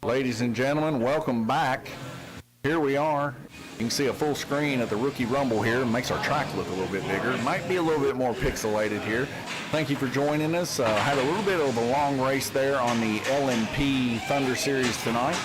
Ladies and gentlemen, welcome back. Here we are. You can see a full screen of the Rookie Rumble here. It makes our track look a little bit bigger. It might be a little bit more pixelated here. Thank you for joining us. Had a little bit of a long race there on the LNP Thunder Series tonight.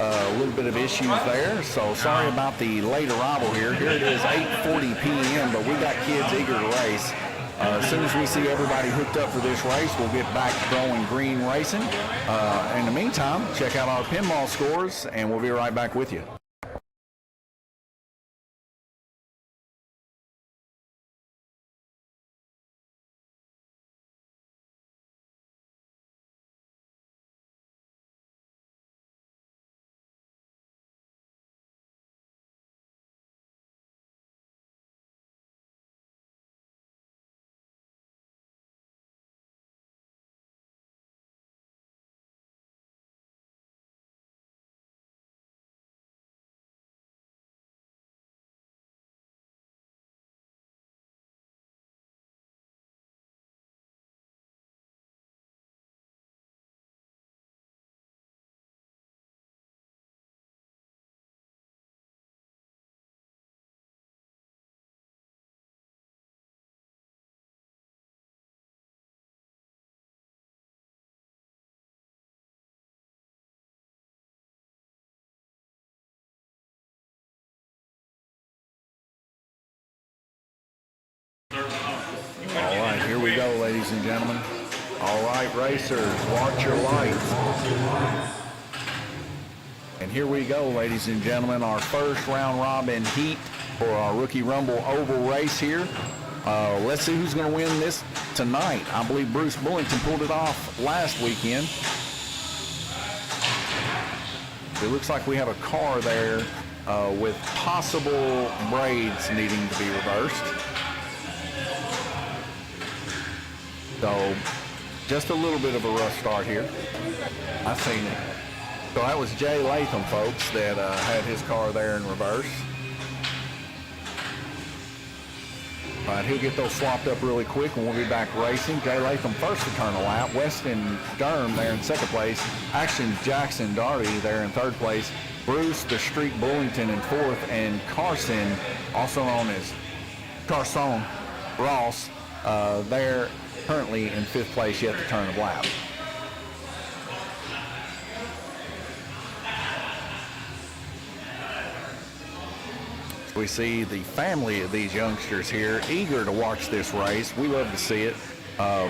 A little bit of issues there, so sorry about the late arrival here. Here it is, 8:40 p.m., but we got kids eager to race. As soon as we see everybody hooked up for this race, we'll get back going green racing. In the meantime, check out our pinball scores, and we'll be right back with you. All right, here we go, ladies and gentlemen. All right, racers, watch your lights. And here we go, ladies and gentlemen, our first round robin heat for our Rookie Rumble Oval race here. Let's see who's going to win this tonight. I believe Bruce Bullington pulled it off last weekend. It looks like we have a car there with possible braids needing to be reversed. So, just a little bit of a rough start here. I've seen it. So that was Jay Latham, folks, that had his car there in reverse. All right, he'll get those swapped up really quick and we'll be back racing. Jay Latham first to turn a lap. Weston Durham there in second place. Action Jackson Darby there in third place. Bruce the Street Bullington in fourth. And Carson, also known as Carson Ross, there currently in fifth place, yet to turn a lap. We see the family of these youngsters here eager to watch this race. We love to see it.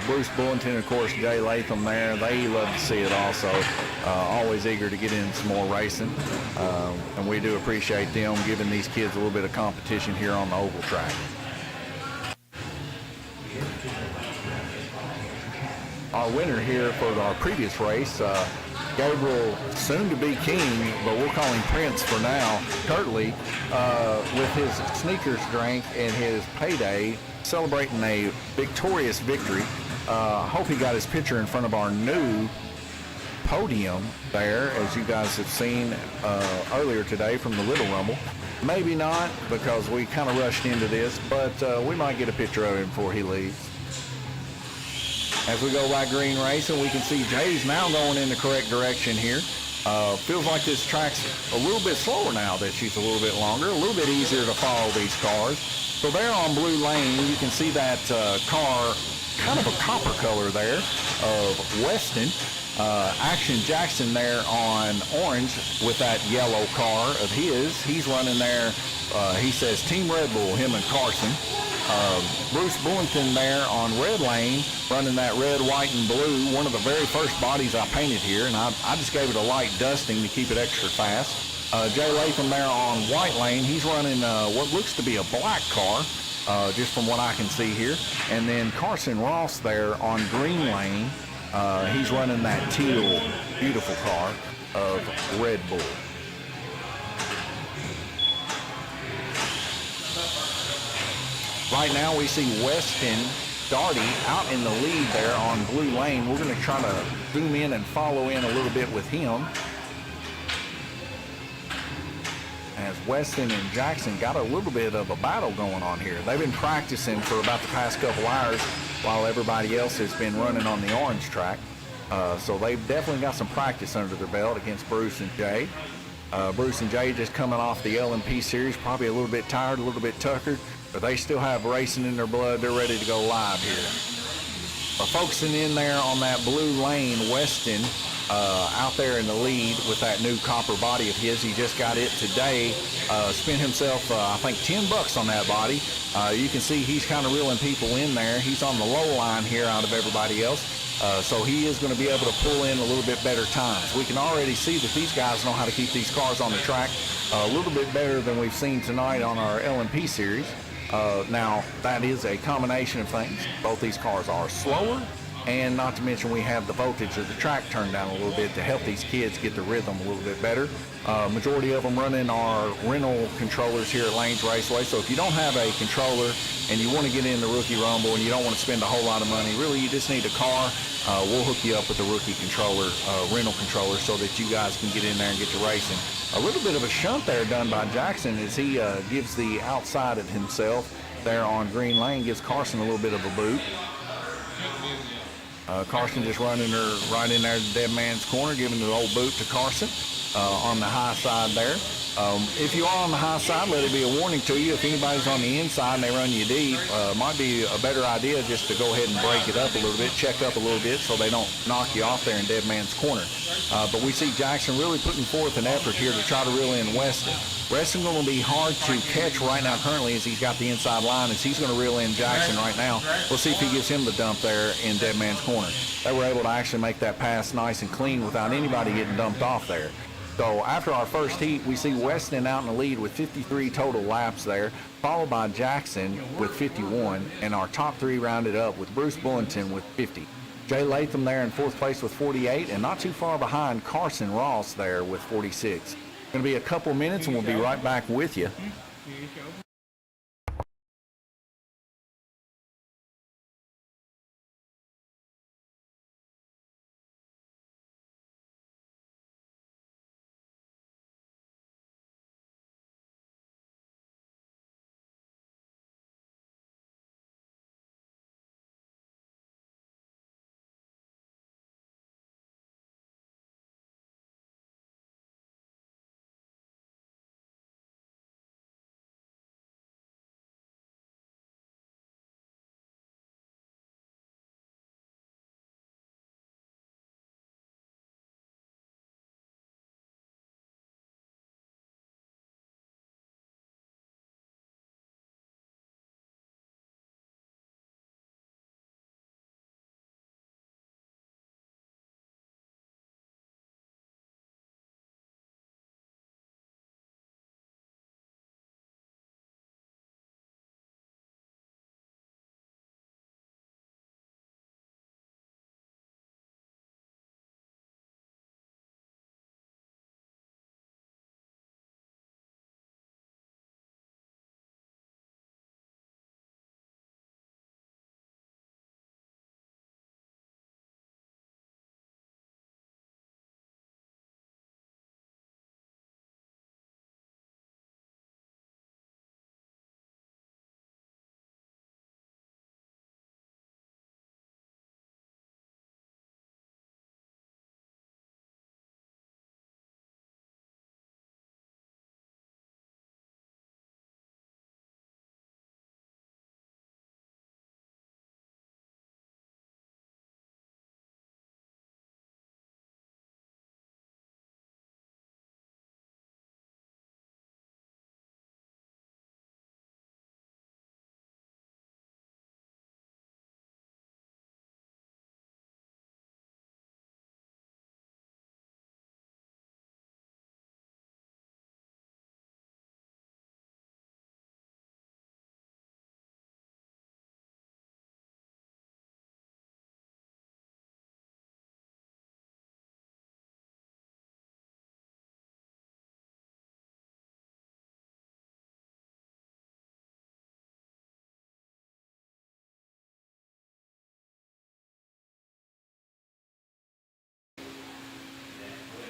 Bruce Bullington, of course, Jay Latham there, they love to see it also. Always eager to get in some more racing. And we do appreciate them giving these kids a little bit of competition here on the oval track. Our winner here for our previous race, Gabriel, soon to be King, but we'll call him Prince for now, Kirtley, with his sneakers drink and his payday, celebrating a victorious victory. Hope he got his picture in front of our new podium there, as you guys have seen earlier today from the Little Rumble. Maybe not, because we kind of rushed into this, but we might get a picture of him before he leaves. As we go by green racing, we can see Jay's now going in the correct direction here. Feels like this track's a little bit slower now that she's a little bit longer, a little bit easier to follow these cars. So there on blue lane, you can see that car, kind of a copper color there, of Weston. Action Jackson there on orange with that yellow car of his. He's running there, he says Team Red Bull, him and Carson. Bruce Bullington there on red lane, running that red, white, and blue. One of the very first bodies I painted here, and I just gave it a light dusting to keep it extra fast. Jay Latham there on white lane. He's running what looks to be a black car, just from what I can see here. And then Carson Ross there on green lane. He's running that teal, beautiful car of Red Bull. Right now we see Weston Darty out in the lead there on blue lane. We're going to try to zoom in and follow in a little bit with him. As Weston and Jackson got a little bit of a battle going on here. They've been practicing for about the past couple hours while everybody else has been running on the orange track. So they've definitely got some practice under their belt against Bruce and Jay. Bruce and Jay just coming off the LMP series, probably a little bit tired, a little bit tuckered, but they still have racing in their blood. They're ready to go live here. Focusing in there on that blue lane, Weston out there in the lead with that new copper body of his. He just got it today. Spent himself, I think, $10 on that body. You can see he's kind of reeling people in there. He's on the low line here out of everybody else. So he is going to be able to pull in a little bit better times. We can already see that these guys know how to keep these cars on the track a little bit better than we've seen tonight on our LMP series. Now, that is a combination of things. Both these cars are slower, and not to mention we have the voltage of the track turned down a little bit to help these kids get the rhythm a little bit better. Majority of them running our rental controllers here at Lanes Raceway. So if you don't have a controller and you want to get in the Rookie Rumble and you don't want to spend a whole lot of money, really you just need a car. We'll hook you up with a Rookie controller, rental controller, so that you guys can get in there and get to racing. A little bit of a shunt there done by Jackson as he gives the outside of himself there on green lane, gives Carson a little bit of a boot. Carson just running her right in there to dead man's corner, giving the old boot to Carson on the high side there. If you are on the high side, let it be a warning to you. If anybody's on the inside and they run you deep, might be a better idea just to go ahead and break it up a little bit, check up a little bit so they don't knock you off there in dead man's corner. But we see Jackson really putting forth an effort here to try to reel in Weston. Weston's going to be hard to catch right now currently as he's got the inside line, as he's going to reel in Jackson right now. We'll see if he gives him the dump there in dead man's corner. They were able to actually make that pass nice and clean without anybody getting dumped off there. So after our first heat, we see Weston out in the lead with 53 total laps there, followed by Jackson with 51, and our top three rounded up with Bruce Bullington with 50. Jay Latham there in fourth place with 48, and not too far behind Carson Ross there with 46. Going to be a couple minutes, and we'll be right back with you.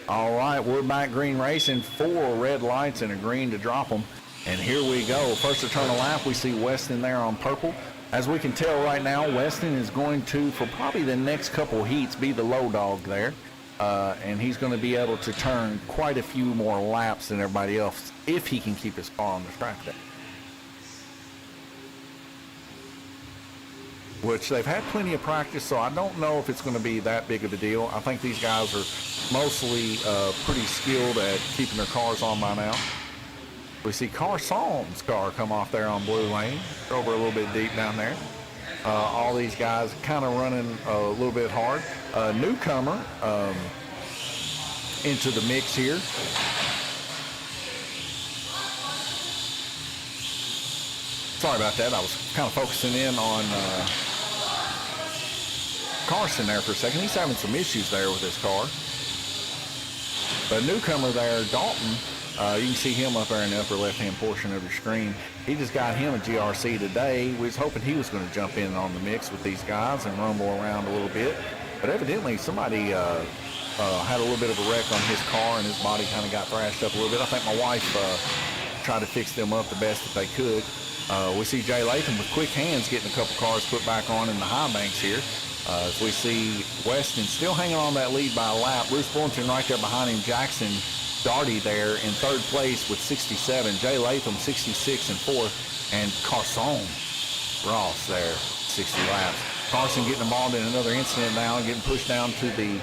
All right, we're back green racing. 4 red lights and a green to drop them. And here we go. First to turn a lap, we see Weston there on purple. As we can tell right now, Weston is going to, for probably the next couple heats, be the low dog there. And he's going to be able to turn quite a few more laps than everybody else if he can keep his car on the track there. Which they've had plenty of practice, so I don't know if it's going to be that big of a deal. I think these guys are mostly pretty skilled at keeping their cars on by now. We see Carson's car come off there on blue lane, over a little bit deep down there. All these guys kind of running a little bit hard. Newcomer into the mix here. Sorry about that. I was kind of focusing in on Carson there for a second. He's having some issues there with his car. But newcomer there, Dalton, you can see him up there in the upper left-hand portion of your screen. He just got him a GRC today. We was hoping he was going to jump in on the mix with these guys and rumble around a little bit. But evidently somebody had a little bit of a wreck on his car and his body kind of got thrashed up a little bit. I think my wife tried to fix them up the best that they could. We see Jay Latham with quick hands getting a couple cars put back on in the high banks here. As we see Weston still hanging on that lead by a lap. Bruce Bullington right there behind him. Jackson Darty there in third place with 67. Jay Latham 66 in fourth. And Carson Ross there 60 laps. Carson getting involved in another incident now and getting pushed down to the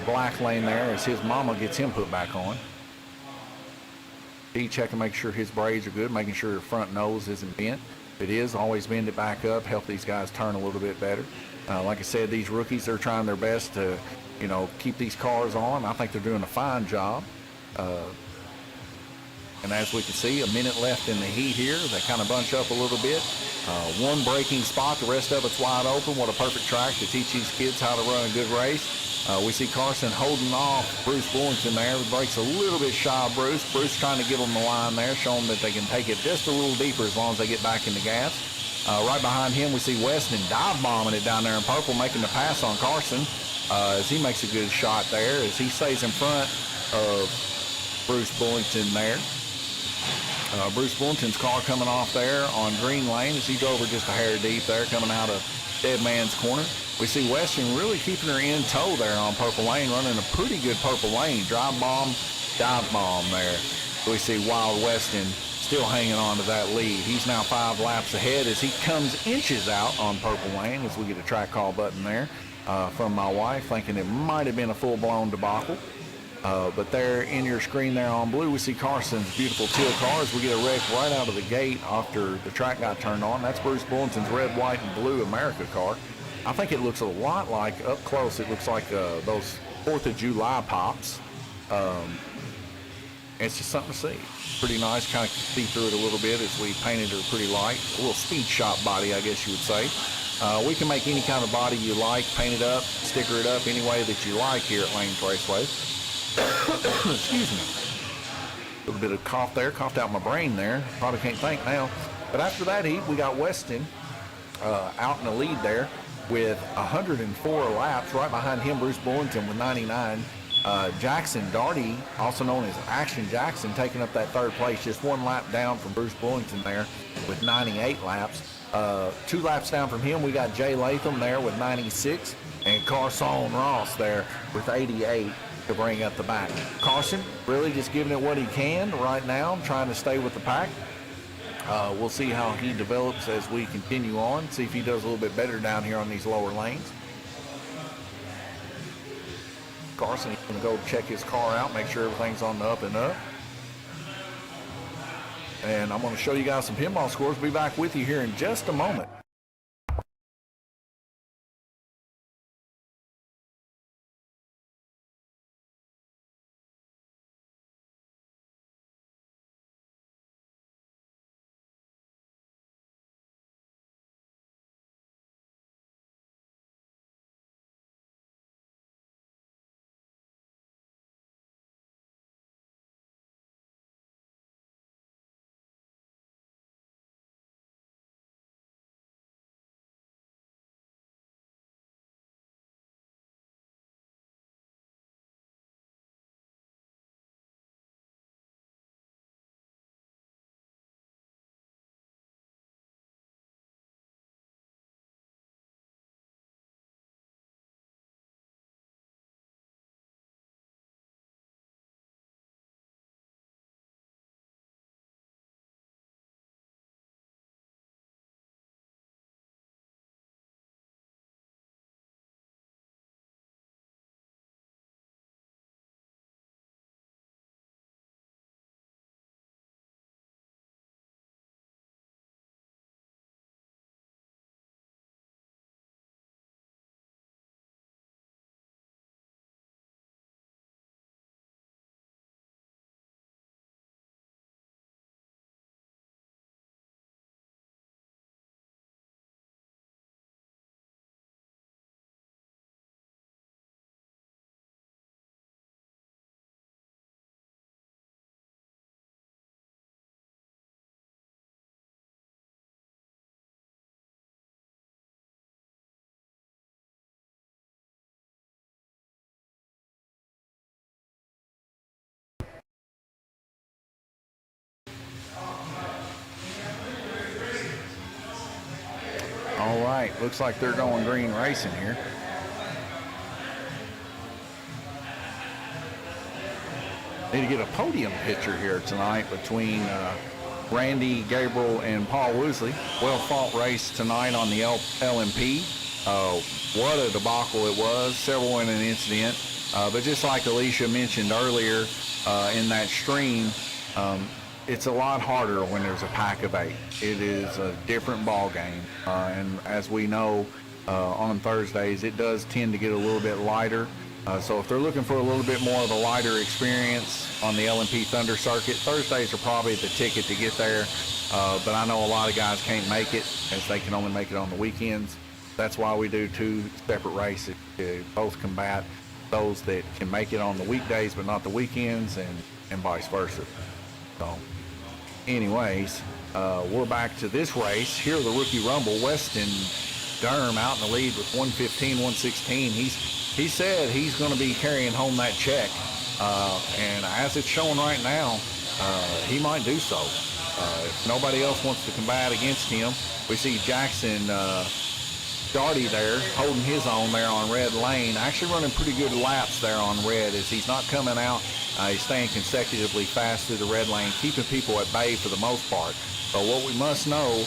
black lane there as his mama gets him put back on. He checking, make sure his braids are good, making sure the front nose isn't bent. If it is, always bend it back up, help these guys turn a little bit better. Like I said, these rookies, they're trying their best to, keep these cars on. I think they're doing a fine job. And as we can see, a minute left in the heat here. They kind of bunch up a little bit. One braking spot, the rest of it's wide open. What a perfect track to teach these kids how to run a good race. We see Carson holding off Bruce Bullington there. The brakes a little bit shy of Bruce. Bruce trying to give them the line there, showing that they can take it just a little deeper as long as they get back in the gas. Right behind him, we see Weston dive bombing it down there in purple, making the pass on Carson as he makes a good shot there, as he stays in front of Bruce Bullington there. Bruce Bullington's car coming off there on green lane as he drove her just a hair deep there, coming out of Dead Man's Corner. We see Weston really keeping her in tow there on purple lane, running a pretty good purple lane. Drive bomb, dive bomb there. We see Wild Weston still hanging on to that lead. He's now 5 laps ahead as he comes inches out on purple lane as we get a track call button there from my wife, thinking it might have been a full-blown debacle. But there in your screen there on blue, we see Carson's beautiful teal car as we get a wreck right out of the gate after the track got turned on. That's Bruce Bullington's red, white, and blue America car. I think it looks a lot like, up close, it looks like those 4th of July pops. It's just something to see. Pretty nice, kind of see through it a little bit as we painted her pretty light. A little speed shop body, I guess you would say. We can make any kind of body you like, paint it up, sticker it up any way that you like here at Lane's Raceway. Excuse me. A little bit of cough there, coughed out my brain there. Probably can't think now. But after that heat, we got Weston out in the lead there with 104 laps. Right behind him, Bruce Bullington with 99. Jackson Darty, also known as Action Jackson, taking up that third place, just 1 lap down from Bruce Bullington there with 98 laps. 2 laps down from him, we got Jay Latham there with 96, and Carson Ross there with 88 to bring up the back. Carson really just giving it what he can right now, trying to stay with the pack. We'll see how he develops as we continue on, see if he does a little bit better down here on these lower lanes. Carson is going to go check his car out, make sure everything's on the up and up. And I'm going to show you guys some pinball scores. Be back with you here in just a moment. looks like they're going green racing here. Need to get a podium picture here tonight between Randy, Gabriel, and Paul Woosley. Well fought race tonight on the LMP. What a debacle it was, several in an incident. But just like Alicia mentioned earlier in that stream, it's a lot harder when there's a pack of 8. It is a different ball game. And as we know, on Thursdays, it does tend to get a little bit lighter. So if they're looking for a little bit more of a lighter experience on the LMP Thunder circuit, Thursdays are probably the ticket to get there. But I know a lot of guys can't make it, as they can only make it on the weekends. That's why we do 2 separate races to both combat those that can make it on the weekdays but not the weekends, and vice versa. So anyways, we're back to this race. Here the Rookie Rumble. Weston Durham out in the lead with 115, 116. He said he's going to be carrying home that check, and as it's showing right now, he might do so. If nobody else wants to combat against him, we see Jackson Darty there holding his own there on red lane, actually running pretty good laps there on red as he's not coming out. He's staying consecutively fast through the red lane, keeping people at bay for the most part. But what we must know,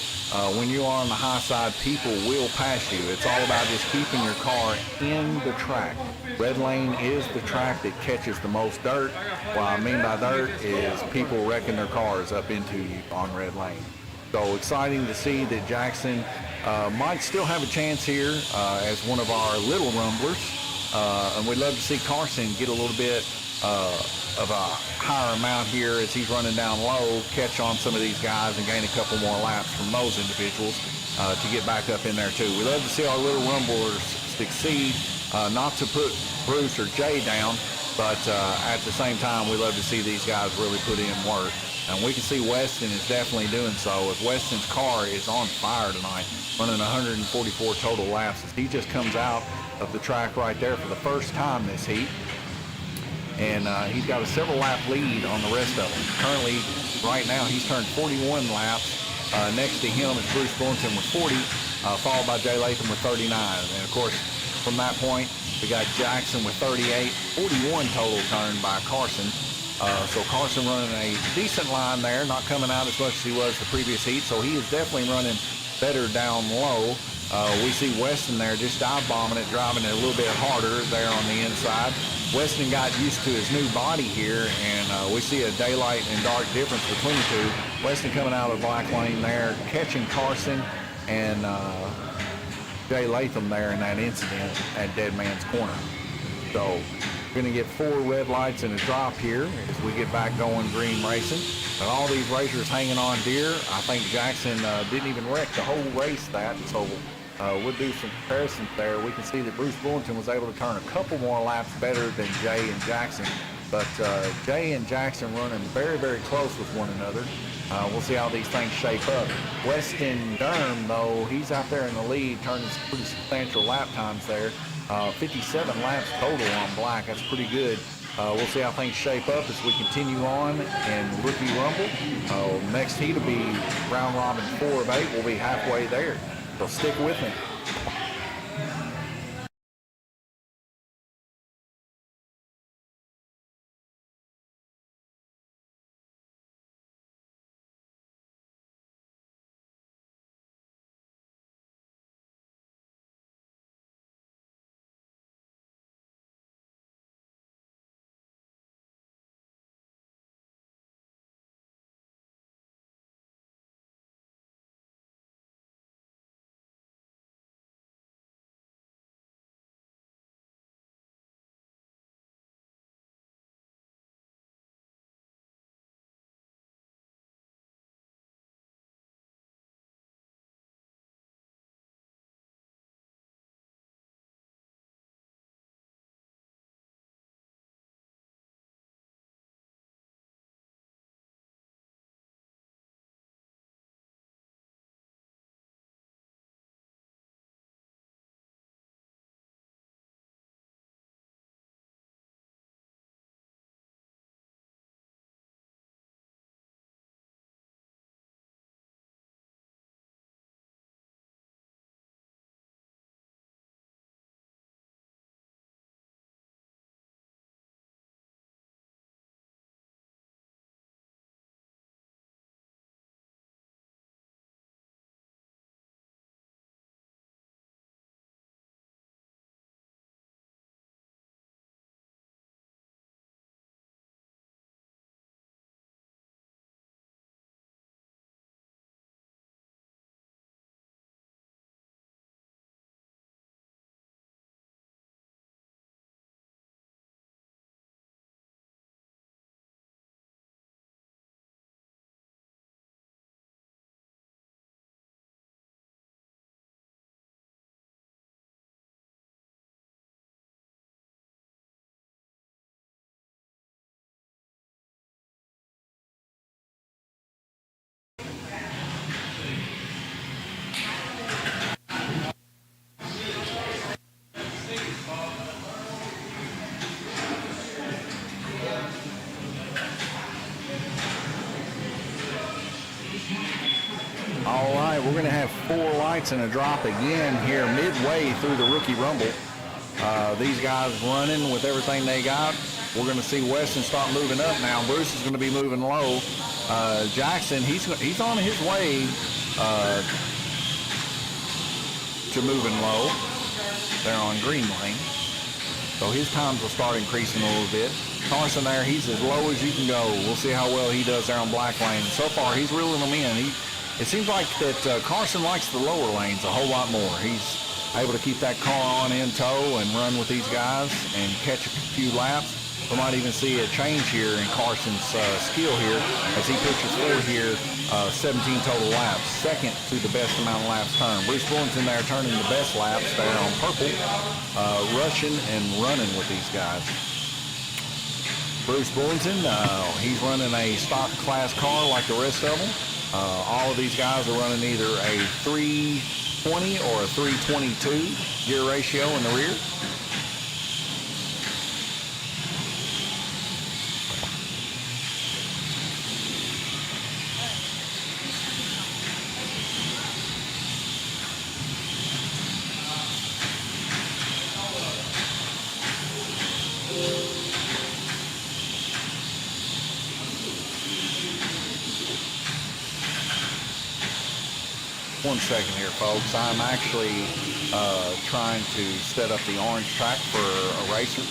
when you are on the high side, people will pass you. It's all about just keeping your car in the track. Red lane is the track that catches the most dirt. What I mean by dirt is people wrecking their cars up into you on red lane. So exciting to see that Jackson might still have a chance here as one of our little rumblers. And we'd love to see Carson get a little bit of a higher amount here as he's running down low, catch on some of these guys and gain a couple more laps from those individuals to get back up in there too. We love to see our little rumblers succeed, not to put Bruce or Jay down, but at the same time, we love to see these guys really put in work. And we can see Weston is definitely doing so, as Weston's car is on fire tonight, running 144 total laps as he just comes out of the track right there for the first time this heat. And he's got a several lap lead on the rest of them. Currently, right now, he's turned 41 laps. Next to him is Bruce Thornton with 40, followed by Jay Latham with 39. And of course, from that point, we got Jackson with 38, 41 total turned by Carson. So Carson running a decent line there, not coming out as much as he was the previous heat. So he is definitely running better down low. We see Weston there just dive bombing it, driving it a little bit harder there on the inside. Weston got used to his new body here, and we see a daylight and dark difference between the two. Weston coming out of the black lane there, catching Carson and Jay Latham there in that incident at Dead Man's Corner. So we're going to get 4 red lights and a drop here as we get back going green racing. But all these racers hanging on dear. I think Jackson didn't even wreck the whole race that, so we'll do some comparisons there. We can see that Bruce Thornton was able to turn a couple more laps better than Jay and Jackson. But Jay and Jackson running very, very close with one another. We'll see how these things shape up. Weston Durham, though, he's out there in the lead, turning some pretty substantial lap times there. 57 laps total on black. That's pretty good. We'll see how things shape up as we continue on in Rookie Rumble. Next heat will be round robin 4 of 8. We'll be halfway there. So stick with me. right, we're going to have 4 lights and a drop again here midway through the Rookie Rumble. These guys running with everything they got. We're going to see Weston start moving up now. Bruce is going to be moving low. Jackson, he's on his way to moving low. They're on green lane. So his times will start increasing a little bit. Carson there, he's as low as you can go. We'll see how well he does there on black lane. So far, he's reeling them in. It seems like that Carson likes the lower lanes a whole lot more. He's able to keep that car on in tow and run with these guys and catch a few laps. We might even see a change here in Carson's skill here as he pitches forward here, 17 total laps, second to the best amount of laps turned. Bruce Bullington there turning the best laps there on purple, rushing and running with these guys. Bruce Bullington, he's running a stock class car like the rest of them. All of these guys are running either a 320 or a 322 gear ratio in the rear. One second here, folks. I'm actually trying to set up the orange track for a racer.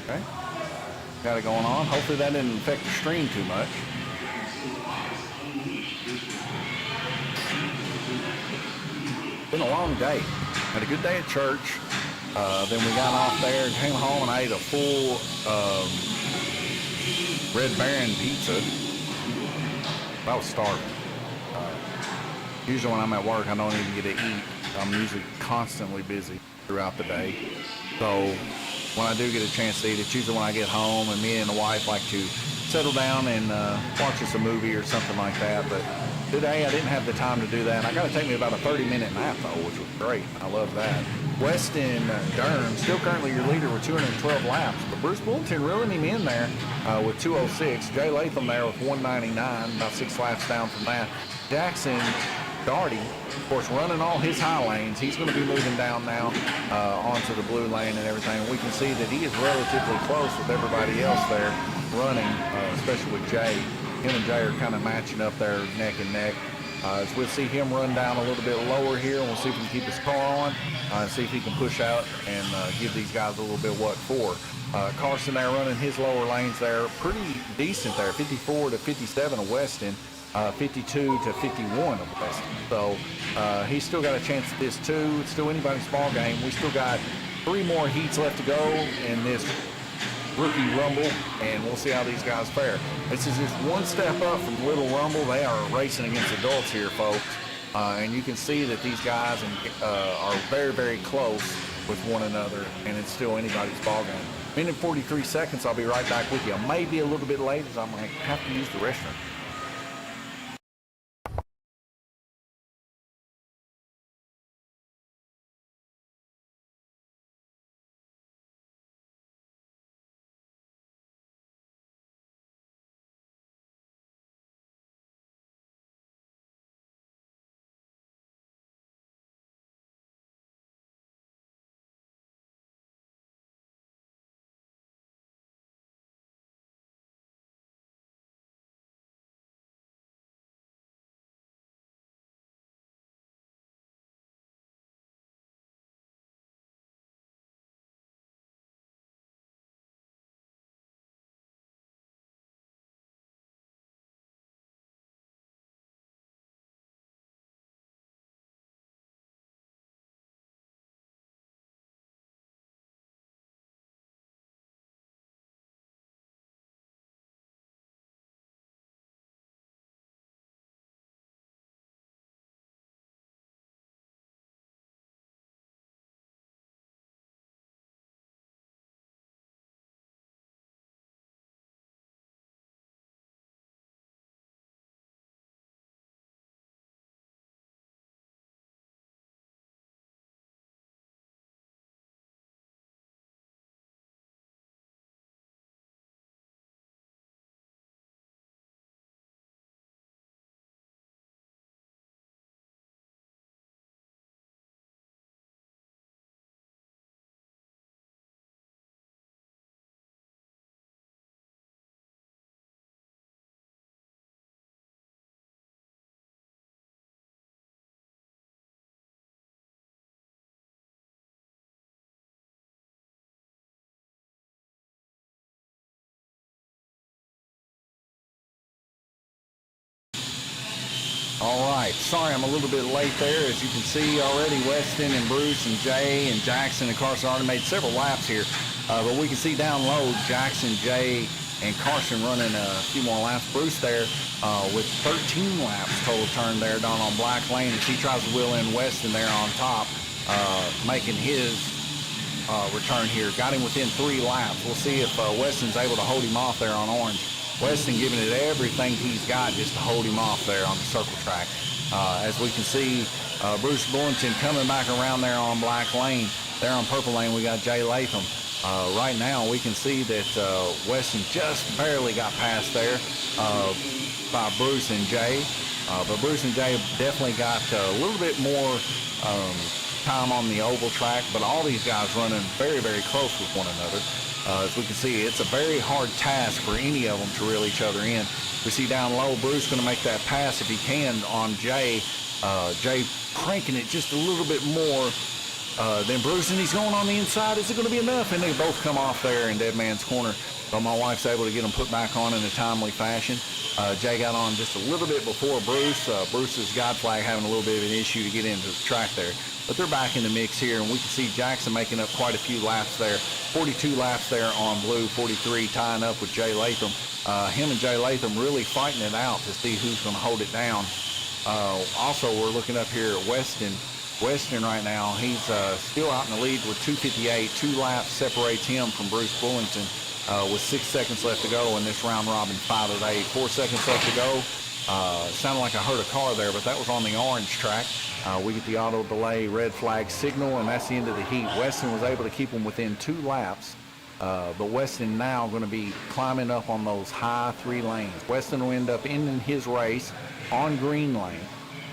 Okay. Got it going on. Hopefully that didn't affect the stream too much. Been a long day. Had a good day at church. Then we got off there and came home and I ate a full Red Baron pizza. I was starving. Usually when I'm at work, I don't even get to eat. I'm usually constantly busy throughout the day. So when I do get a chance to eat, it's usually when I get home, and me and the wife like to settle down and watch us a movie or something like that. But today I didn't have the time to do that. I got to take me about a 30-minute nap though, which was great. I love that. Weston Dern, still currently your leader with 212 laps, but Bruce Bullington reeling him in there with 206. Jay Latham there with 199, about 6 laps down from that. Jackson Darty, of course, running all his high lanes. He's going to be moving down now onto the blue lane and everything. We can see that he is relatively close with everybody else there running, especially with Jay. Him and Jay are kind of matching up there neck and neck. As we'll see him run down a little bit lower here, and we'll see if we can keep his car on and see if he can push out and give these guys a little bit what for. Carson there running his lower lanes there, pretty decent there, 54 to 57 of Weston. 52 to 51 of Weston. So he's still got a chance at this too. It's still anybody's ball game. We still got 3 more heats left to go in this Rookie Rumble, and we'll see how these guys fare. This is just one step up from Little Rumble. They are racing against adults here, folks. And you can see that these guys are very, very close with one another, and it's still anybody's ball game. Minute 43 seconds. I'll be right back with you. I may be a little bit late as I might have to use the restroom. All right, sorry I'm a little bit late there. As you can see already, Weston and Bruce and Jay and Jackson and Carson already made several laps here. But we can see down low, Jackson, Jay, and Carson running a few more laps. Bruce there with 13 laps total turn there down on Black Lane as he tries to wheel in Weston there on top, making his return here. Got him within 3 laps. We'll see if Weston's able to hold him off there on orange. Weston giving it everything he's got just to hold him off there on the circle track. As we can see, Bruce Bullington coming back around there on Black Lane. There on Purple Lane, we got Jay Latham. Right now, we can see that Weston just barely got past there by Bruce and Jay. But Bruce and Jay definitely got a little bit more time on the oval track, but all these guys running very, very close with one another. As we can see, it's a very hard task for any of them to reel each other in. We see down low, Bruce going to make that pass if he can on Jay. Jay cranking it just a little bit more than Bruce, and he's going on the inside. Is it going to be enough? And they both come off there in dead man's corner. But my wife's able to get them put back on in a timely fashion. Jay got on just a little bit before Bruce. Bruce's guide flag having a little bit of an issue to get into the track there. But they're back in the mix here, and we can see Jackson making up quite a few laps there. 42 laps there on blue, 43 tying up with Jay Latham. Him and Jay Latham really fighting it out to see who's going to hold it down. Also, we're looking up here at Weston. Weston right now, he's still out in the lead with 2:58. 2 laps separates him from Bruce Bullington with 6 seconds left to go in this round robin 5 of 8. 4 seconds left to go. Sounded like I heard a car there, but that was on the orange track. We get the auto delay red flag signal, and that's the end of the heat. Weston was able to keep them within 2 laps, but Weston now going to be climbing up on those high 3 lanes. Weston will end up ending his race on green lane,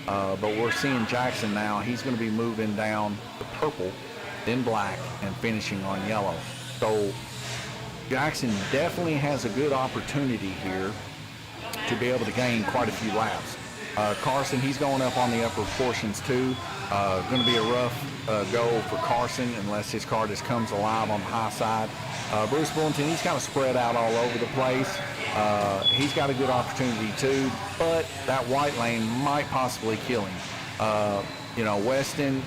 but we're seeing Jackson now. He's going to be moving down the purple, then black, and finishing on yellow. So Jackson definitely has a good opportunity here to be able to gain quite a few laps. Carson, he's going up on the upper portions too. Going to be a rough go for Carson unless his car just comes alive on the high side. Bruce Bullington, he's kind of spread out all over the place. He's got a good opportunity too, but that white lane might possibly kill him. Weston,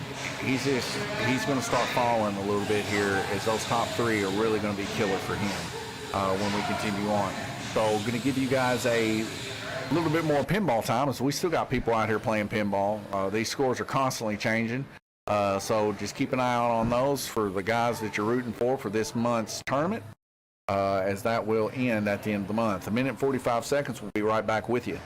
he's going to start falling a little bit here as those top 3 are really going to be killer for him when we continue on. So going to give you guys a little bit more pinball time, as we still got people out here playing pinball. These scores are constantly changing, so just keep an eye out on those for the guys that you're rooting for this month's tournament, as that will end at the end of the month. 1 minute 45 seconds. We'll be right back with you.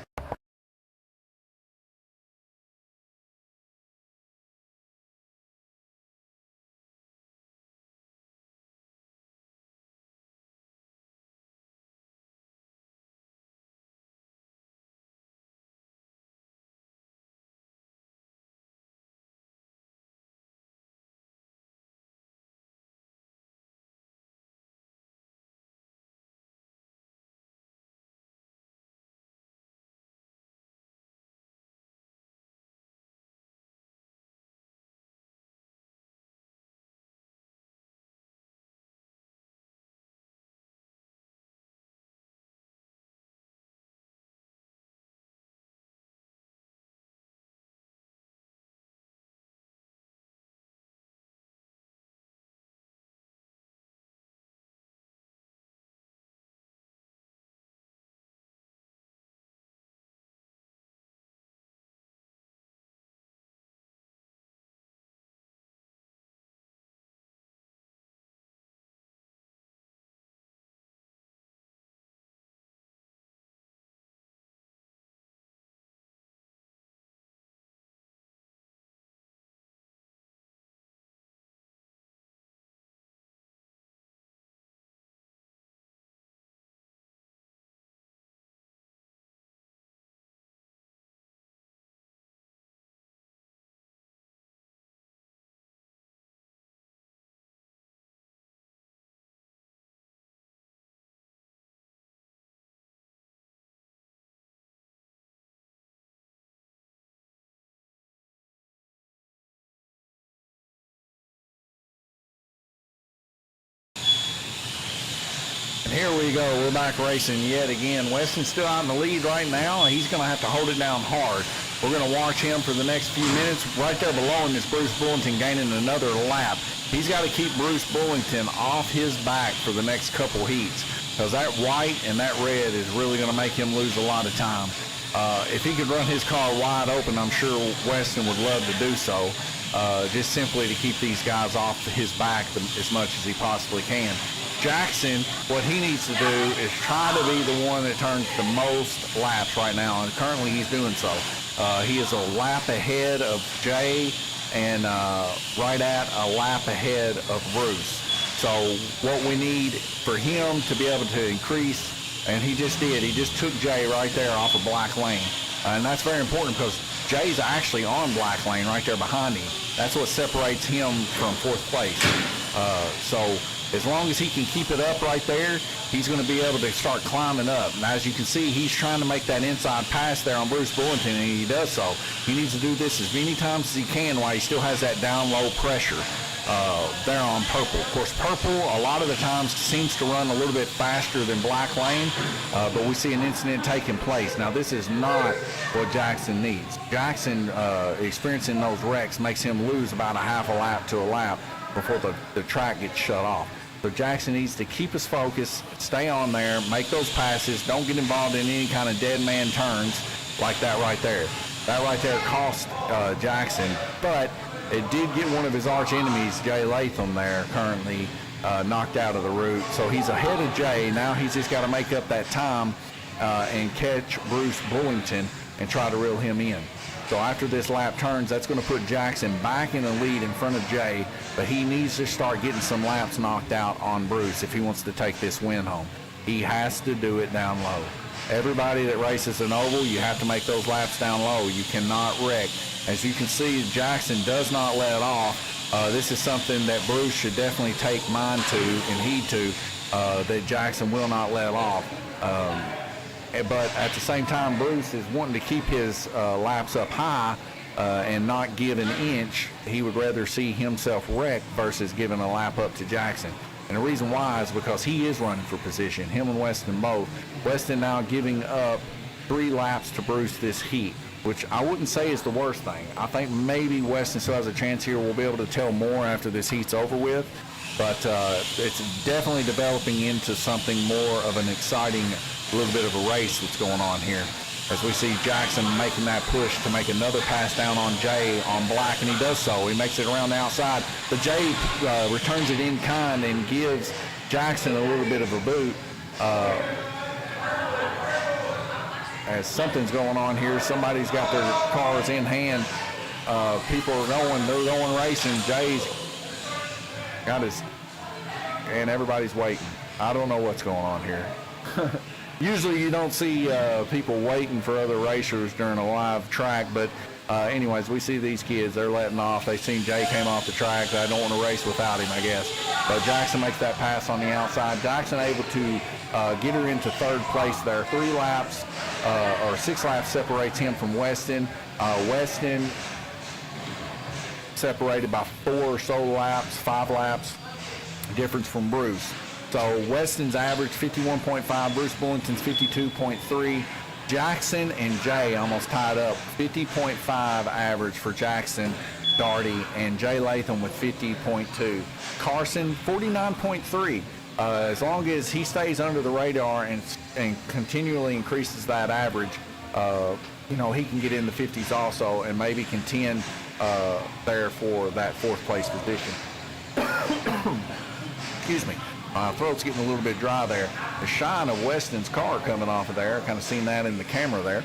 Here we go. We're back racing yet again. Weston's still out in the lead right now. He's going to have to hold it down hard. We're going to watch him for the next few minutes. Right there below him is Bruce Bullington gaining another lap. He's got to keep Bruce Bullington off his back for the next couple heats, because that white and that red is really going to make him lose a lot of time. If he could run his car wide open, I'm sure Weston would love to do so, just simply to keep these guys off his back as much as he possibly can. Jackson, what he needs to do is try to be the one that turns the most laps right now, and currently he's doing so. He is a lap ahead of Jay and right at a lap ahead of Bruce. So what we need for him to be able to increase, and he just did, he just took Jay right there off of black lane. And that's very important because Jay's actually on black lane right there behind him. That's what separates him from fourth place. So as long as he can keep it up right there, he's going to be able to start climbing up. And as you can see, he's trying to make that inside pass there on Bruce Bullington, and he does so. He needs to do this as many times as he can while he still has that down low pressure there on purple. Of course, purple a lot of the times seems to run a little bit faster than black lane, but we see an incident taking place. Now, this is not what Jackson needs. Jackson experiencing those wrecks makes him lose about a half a lap to a lap before the track gets shut off. So Jackson needs to keep his focus, stay on there, make those passes, don't get involved in any kind of dead man turns like that right there. That right there cost Jackson, but it did get one of his arch enemies, Jay Latham, there currently knocked out of the route. So he's ahead of Jay. Now he's just got to make up that time and catch Bruce Bullington and try to reel him in. So after this lap turns, that's going to put Jackson back in the lead in front of Jay, but he needs to start getting some laps knocked out on Bruce if he wants to take this win home. He has to do it down low. Everybody that races an oval, you have to make those laps down low. You cannot wreck. As you can see, Jackson does not let off. This is something that Bruce should definitely take mind to and heed to, that Jackson will not let off. But at the same time, Bruce is wanting to keep his laps up high and not give an inch. He would rather see himself wrecked versus giving a lap up to Jackson. And the reason why is because he is running for position, him and Weston both. Weston now giving up 3 laps to Bruce this heat, which I wouldn't say is the worst thing. I think maybe Weston still has a chance here. We'll be able to tell more after this heat's over with. But it's definitely developing into something more of an exciting little bit of a race that's going on here, as we see Jackson making that push to make another pass down on Jay on black, and he does so. He makes it around the outside, but Jay returns it in kind and gives Jackson a little bit of a boot. As something's going on here, somebody's got their cars in hand. People are they're going racing. Jay's got his, and everybody's waiting. I don't know what's going on here. Usually you don't see people waiting for other racers during a live track, but anyways, we see these kids, they're letting off. They've seen Jay came off the track. They don't want to race without him, I guess. But Jackson makes that pass on the outside. Jackson able to get her into third place there. 3 laps or 6 laps separates him from Weston. Weston separated by 4 or so laps, 5 laps difference from Bruce. So Weston's average 51.5, Bruce Bullington's 52.3. Jackson and Jay almost tied up, 50.5 average for Jackson Darty, and Jay Latham with 50.2. Carson 49.3. As long as he stays under the radar and continually increases that average, you know, he can get in the 50s also and maybe contend there for that 4th place position. Excuse me. My throat's getting a little bit dry there. The shine of Weston's car coming off of there. Kind of seen that in the camera there.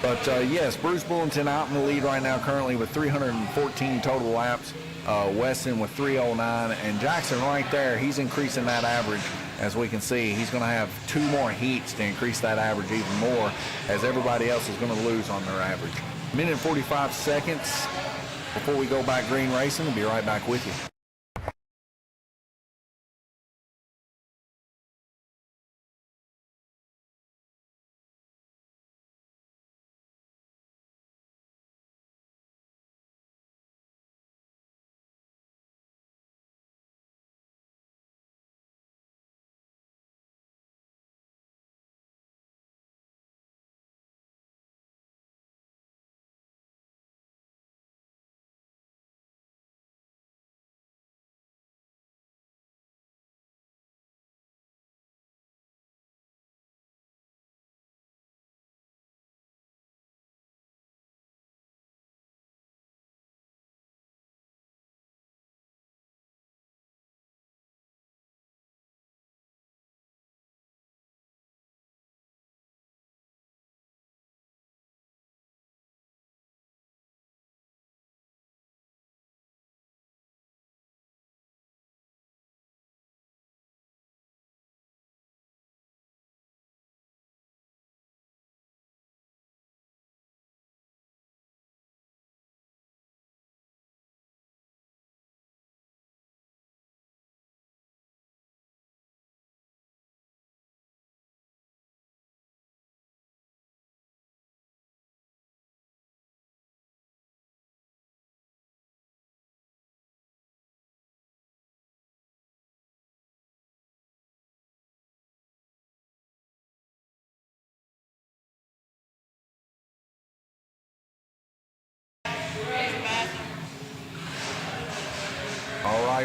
But yes, Bruce Bullington out in the lead right now currently with 314 total laps. Weston with 309, and Jackson right there, he's increasing that average. As we can see, he's going to have 2 more heats to increase that average even more, as everybody else is going to lose on their average. Minute and 45 seconds before we go back green racing. We'll be right back with you.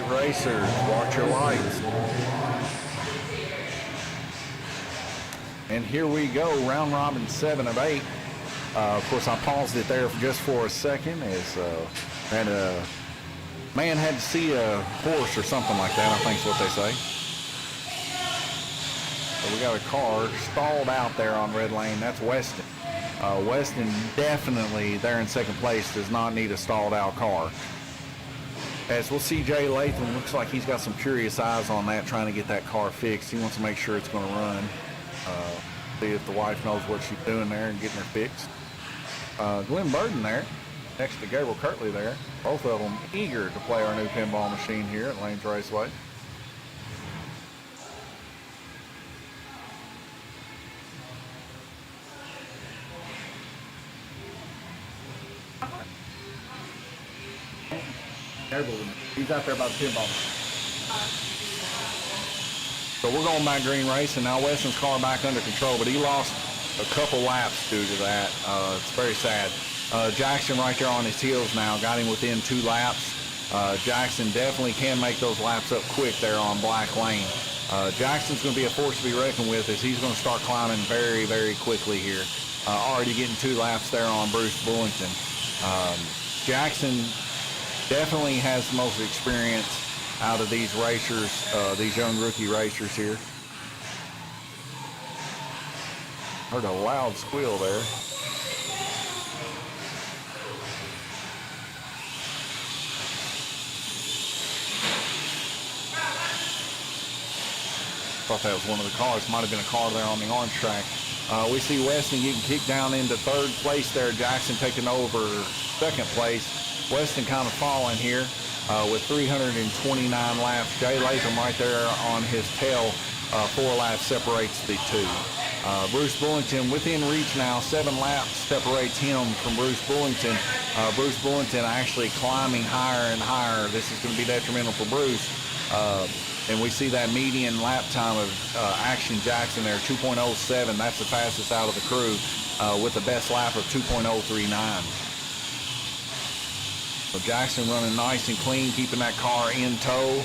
right, racers, watch your lights. And here we go, round robin 7 of 8. Of course, I paused it there just for a second as a man had to see a horse or something like that, I think is what they say. So we got a car stalled out there on red lane. That's Weston. Weston definitely there in second place does not need a stalled out car. As we'll see, Jay Latham looks like he's got some curious eyes on that, trying to get that car fixed. He wants to make sure it's going to run. See if the wife knows what she's doing there and getting her fixed. Glenn Burden there, next to Gabriel Kirtley there. Both of them eager to play our new pinball machine here at Lanes Raceway. He's out there by the pinball machine. So we're going back green racing. Now Weston's car back under control, but he lost a couple laps due to that. It's very sad. Jackson right there on his heels now, got him within 2 laps. Jackson definitely can make those laps up quick there on Black Lane. Jackson's going to be a force to be reckoned with as he's going to start climbing very, very quickly here. Already getting 2 laps there on Bruce Bullington. Jackson definitely has the most experience out of these racers, these young rookie racers here. Heard a loud squeal there. Thought that was one of the cars. Might have been a car there on the orange track. We see Weston getting kicked down into 3rd place there. Jackson taking over 2nd place. Weston kind of falling here with 329 laps. Jay Latham right there on his tail. 4 laps separates the 2. Bruce Bullington within reach now. 7 laps separates him from Bruce Bullington. Bruce Bullington actually climbing higher and higher. This is going to be detrimental for Bruce. And we see that median lap time of Action Jackson there, 2.07. That's the fastest out of the crew with the best lap of 2.039. So Jackson running nice and clean, keeping that car in tow.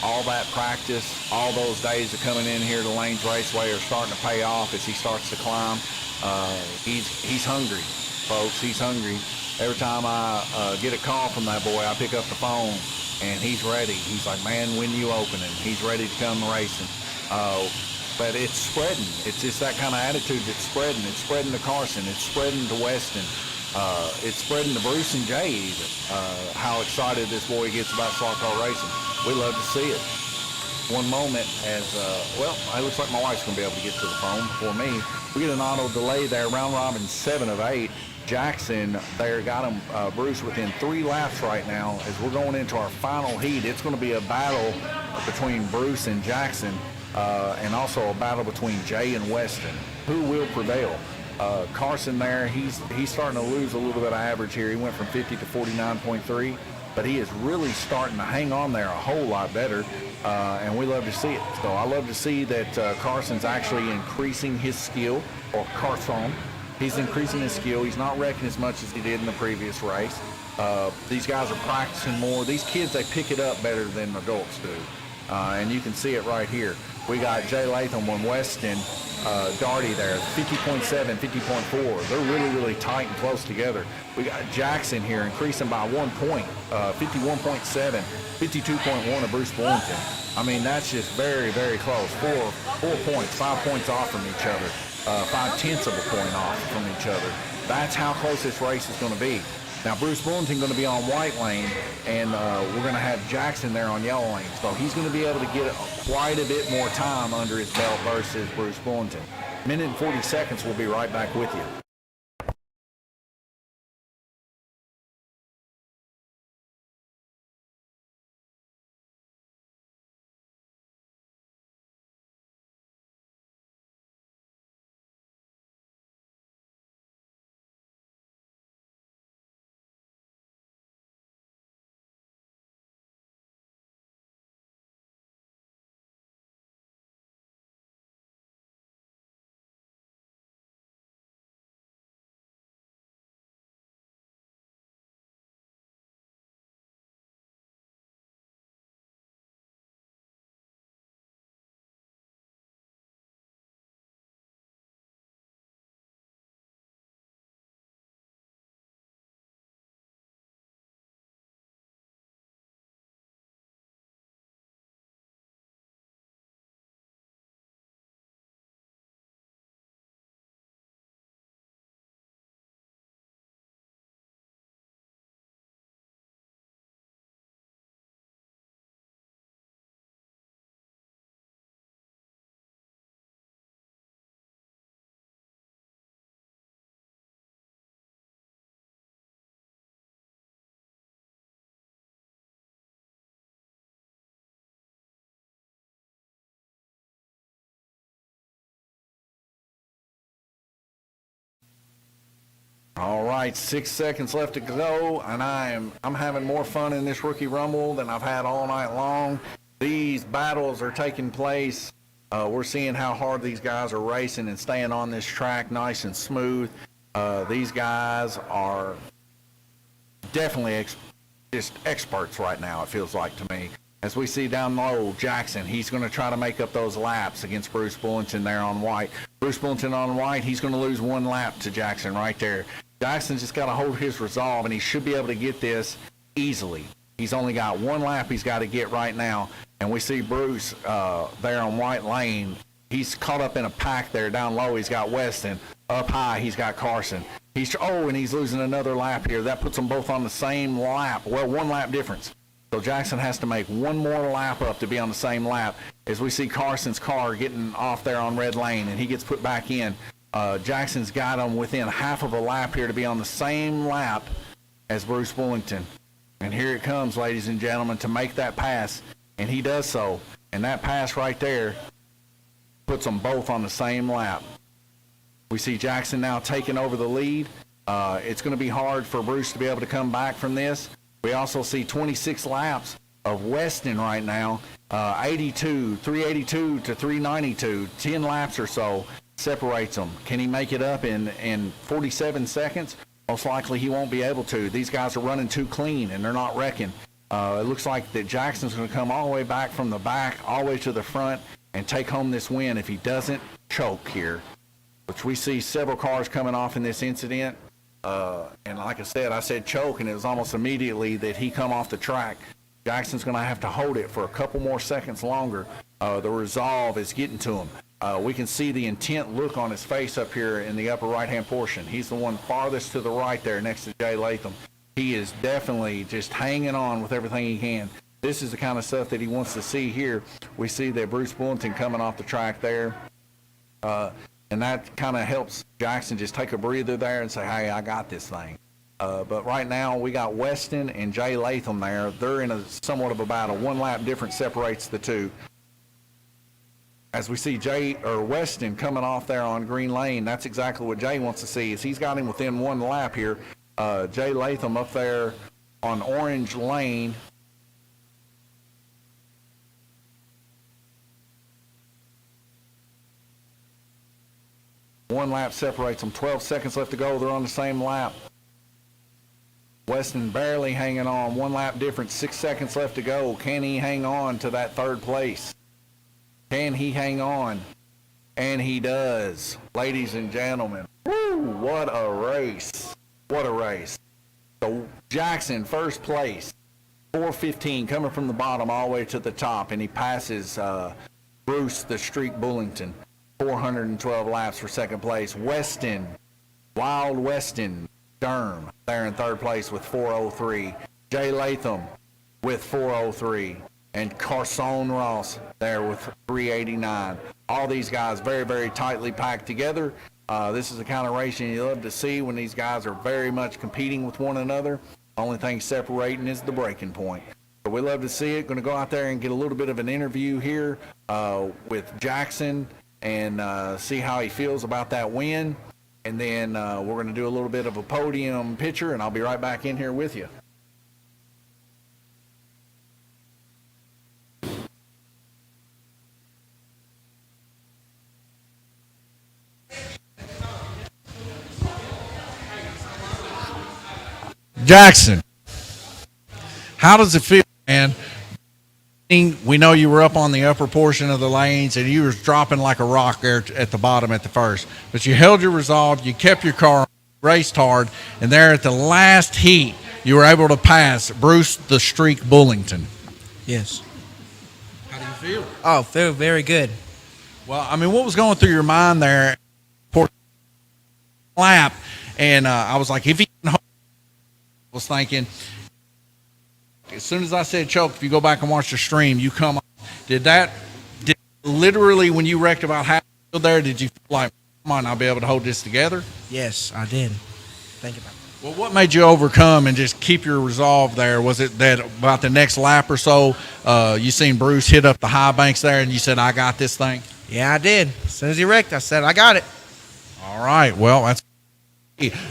All that practice, all those days of coming in here to Lanes Raceway are starting to pay off as he starts to climb. He's hungry, folks. He's hungry. Every time I get a call from that boy, I pick up the phone, and he's ready. He's like, man, when you opening? He's ready to come racing. But it's spreading. It's just that kind of attitude that's spreading. It's spreading to Carson. It's spreading to Weston. It's spreading to Bruce and Jay even, how excited this boy gets about slot car racing. We love to see it. One moment as, well, it looks like my wife's going to be able to get to the phone for me. We get an auto delay there, round robin 7 of 8. Jackson there got him, Bruce, within 3 laps right now. As we're going into our final heat, it's going to be a battle between Bruce and Jackson, and also a battle between Jay and Weston. Who will prevail? Carson there, he's starting to lose a little bit of average here. He went from 50 to 49.3, but he is really starting to hang on there a whole lot better, and we love to see it. So I love to see that Carson's actually increasing his skill, or Carson. He's increasing his skill. He's not wrecking as much as he did in the previous race. These guys are practicing more. These kids, they pick it up better than adults do, and you can see it right here. We got Jay Latham and Weston Darty there, 50.7, 50.4. They're really, really tight and close together. We got Jackson here increasing by 1 point, 51.7, 52.1 of Bruce Bullington. I mean, that's just very, very close. 4 points, 5 points off from each other, 0.5 of a point off from each other. That's how close this race is going to be. Now, Bruce Bullington going to be on white lane, and we're going to have Jackson there on yellow lane. So he's going to be able to get quite a bit more time under his belt versus Bruce Bullington. Minute and 40 seconds, we'll be right back with you. All right, 6 seconds left to go, and I'm having more fun in this Rookie Rumble than I've had all night long. These battles are taking place. We're seeing how hard these guys are racing and staying on this track nice and smooth. These guys are definitely just experts right now, it feels like to me. As we see down low, Jackson, he's going to try to make up those laps against Bruce Bullington there on white. Bruce Bullington on white, he's going to lose 1 lap to Jackson right there. Jackson's just got to hold his resolve, and he should be able to get this easily. He's only got 1 lap he's got to get right now, and we see Bruce there on white lane. He's caught up in a pack there. Down low, he's got Weston. Up high, he's got Carson. And he's losing another lap here. That puts them both on the same lap. Well, 1 lap difference. So Jackson has to make 1 more lap up to be on the same lap. As we see Carson's car getting off there on red lane, and he gets put back in. Jackson's got him within half of a lap here to be on the same lap as Bruce Bullington. And here it comes, ladies and gentlemen, to make that pass. And he does so. And that pass right there puts them both on the same lap. We see Jackson now taking over the lead. It's going to be hard for Bruce to be able to come back from this. We also see 26 laps of Weston right now, 382 to 392, 10 laps or so separates them. Can he make it up in 47 seconds? Most likely he won't be able to. These guys are running too clean, and they're not wrecking. It looks like that Jackson's going to come all the way back from the back, all the way to the front, and take home this win if he doesn't choke here, which we see several cars coming off in this incident. And like I said choke, and it was almost immediately that he come off the track. Jackson's going to have to hold it for a couple more seconds longer. The resolve is getting to him. We can see the intent look on his face up here in the upper right-hand portion. He's the one farthest to the right there next to Jay Latham. He is definitely just hanging on with everything he can. This is the kind of stuff that he wants to see here. We see that Bruce Bullington coming off the track there. And that kind of helps Jackson just take a breather there and say, hey, I got this thing. But right now we got Weston and Jay Latham there. They're in a somewhat of a battle. 1 lap difference separates the two. As we see Weston coming off there on green lane, that's exactly what Jay wants to see. Is he's got him within 1 lap here. Jay Latham up there on orange lane. One lap separates them. 12 seconds left to go. They're on the same lap. Weston barely hanging on. 1 lap difference. 6 seconds left to go. Can he hang on to that 3rd place? Can he hang on? And he does. Ladies and gentlemen. Woo, what a race. What a race. So Jackson, 1st place. 4:15 coming from the bottom all the way to the top. And he passes Bruce the Streak Bullington. 412 laps for 2nd place. Weston, Wild Weston, Durham, there in 3rd place with 403. Jay Latham with 403. And Carson Ross there with 389. All these guys very, very tightly packed together. This is the kind of racing you love to see when these guys are very much competing with one another. Only thing separating is the breaking point. But we love to see it. Going to go out there and get a little bit of an interview here with Jackson and see how he feels about that win. And then we're going to do a little bit of a podium picture, and I'll be right back in here with you. Jackson, how does it feel, man? We know you were up on the upper portion of the lanes and you were dropping like a rock there at the bottom at the first, but you held your resolve, you kept your car, raced hard, and there at the last heat, you were able to pass Bruce the Streak Bullington. Yes. How do you feel? Oh, feel very good. Well, I mean, what was going through your mind there? Lap, and I was like, if he can hold, I was thinking, as soon as I said choke, if you go back and watch the stream, you come on. Did literally when you wrecked about half there, did you feel like, come on, I'll be able to hold this together? Yes, I did. Think about it. Well, what made you overcome and just keep your resolve there? Was it that about the next lap or so, you seen Bruce hit up the high banks there and you said, I got this thing? Yeah, I did. As soon as he wrecked, I said, I got it. All right. Well, that's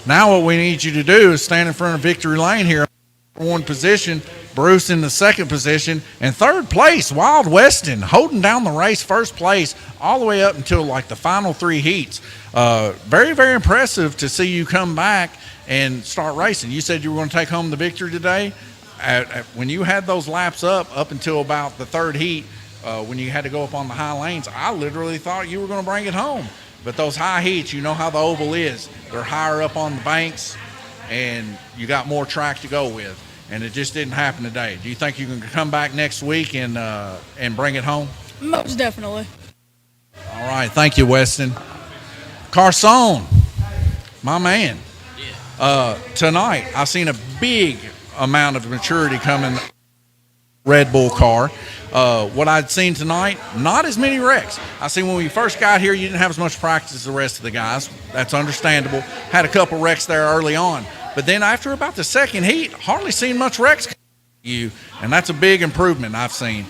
Now what we need you to do is stand in front of victory lane here. One position, Bruce in the second position, and third place, Wild Weston holding down the race, first place all the way up until like the final 3 heats. Very, very impressive to see you come back and start racing. You said you were going to take home the victory today. When you had those laps up until about the third heat, when you had to go up on the high lanes, I literally thought you were going to bring it home. But those high heats, you know how the oval is. They're higher up on the banks, and you got more track to go with. And it just didn't happen today. Do you think you can come back next week and bring it home? Most definitely. All right. Thank you, Weston. Carson, my man. Tonight, I've seen a big amount of maturity coming Red Bull car. What I'd seen tonight, not as many wrecks. I seen when we first got here, you didn't have as much practice as the rest of the guys. That's understandable. Had a couple wrecks there early on. But then after about the second heat, hardly seen much wrecks come to you, and that's a big improvement I've seen.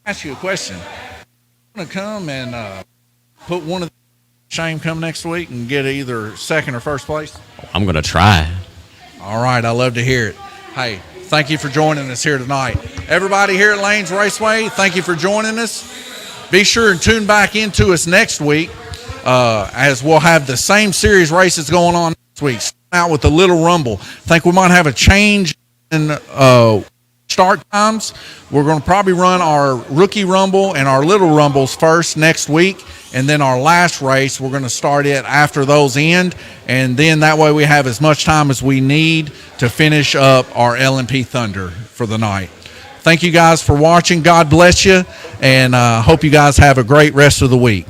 I'll ask you a question. I'm going to come and put one of the Shane come next week and get either second or first place? I'm going to try. All right, I love to hear it. Hey, thank you for joining us here tonight. Everybody here at Lanes Raceway, thank you for joining us. Be sure and tune back into us next week as we'll have the same series races going on next week. Out with the Little Rumble. Think we might have a change in start times. We're going to probably run our Rookie Rumble and our Little Rumbles first next week, and then our last race, we're going to start it after those end, and then that way we have as much time as we need to finish up our L&P Thunder for the night. Thank you guys for watching. God bless you, and hope you guys have a great rest of the week.